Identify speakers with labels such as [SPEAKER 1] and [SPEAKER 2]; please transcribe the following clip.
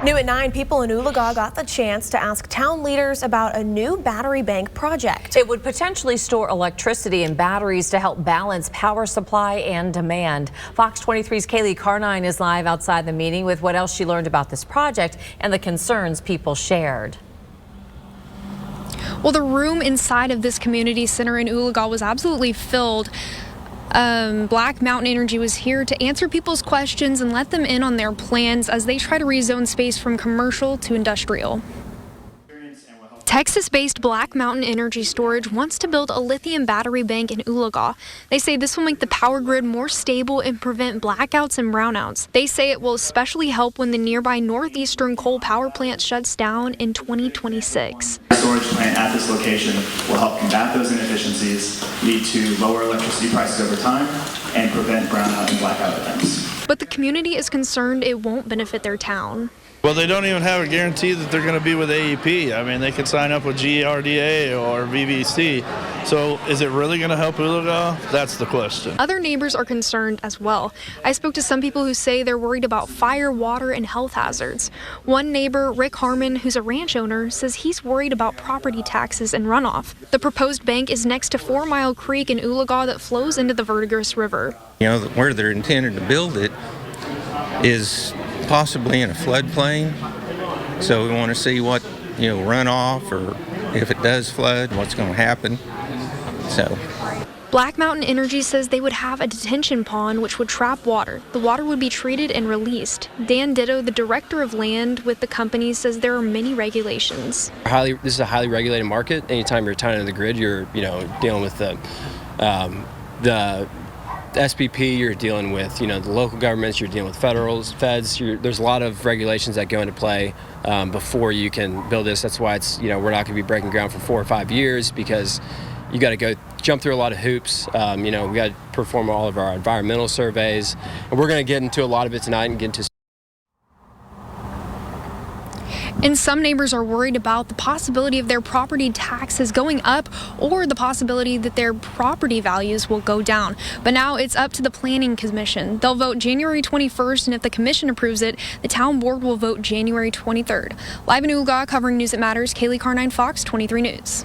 [SPEAKER 1] New at 9, people in Oologah got the chance to ask town leaders about a new battery bank project.
[SPEAKER 2] It would potentially store electricity in batteries to help balance power supply and demand. Fox 23's Kaylee Carnine is live outside the meeting with what else she learned about this project and the concerns people shared.
[SPEAKER 3] Well, the room inside of this community center in Oologah was absolutely filled. Black Mountain Energy was here to answer people's questions and let them in on their plans as they try to rezone space from commercial to industrial. Texas-based Black Mountain Energy Storage wants to build a lithium battery bank in Oologah. They say this will make the power grid more stable and prevent blackouts and brownouts. They say it will especially help when the nearby Northeastern coal power plant shuts down in 2026.
[SPEAKER 4] The storage plant at this location will help combat those inefficiencies, lead to lower electricity prices over time, and prevent brownout and blackout events.
[SPEAKER 3] But the community is concerned it won't benefit their town.
[SPEAKER 5] Well, they don't even have a guarantee that they're going to be with AEP. I mean, they could sign up with GRDA or VVC. So is it really going to help Oologah? That's the question.
[SPEAKER 3] Other neighbors are concerned as well. I spoke to some people who say they're worried about fire, water, and health hazards. One neighbor, Rick Harmon, who's a ranch owner, says he's worried about property taxes and runoff. The proposed bank is next to 4 Mile Creek in Oologah that flows into the Verdigris River.
[SPEAKER 6] You know, where they're intended to build it is possibly in a floodplain, so we want to see what, runoff, or if it does flood, what's going to happen. So
[SPEAKER 3] Black Mountain Energy says they would have a detention pond which would trap water. The water would be treated and released. Dan Ditto, the director of land with the company, says there are many regulations.
[SPEAKER 7] This is a highly regulated market. Anytime you're tied into the grid, you're dealing with the SPP, you're dealing with, the local governments, you're dealing with feds. There's a lot of regulations that go into play before you can build this. That's why it's, we're not going to be breaking ground for 4 or 5 years, because you got to jump through a lot of hoops. We got to perform all of our environmental surveys, and we're going to get into a lot of it tonight and get into.
[SPEAKER 3] And some neighbors are worried about the possibility of their property taxes going up or the possibility that their property values will go down. But now it's up to the Planning Commission. They'll vote January 21st, and if the commission approves it, the town board will vote January 23rd. Live in Oologah, covering News That Matters, Kaylee Carnine, Fox 23 News.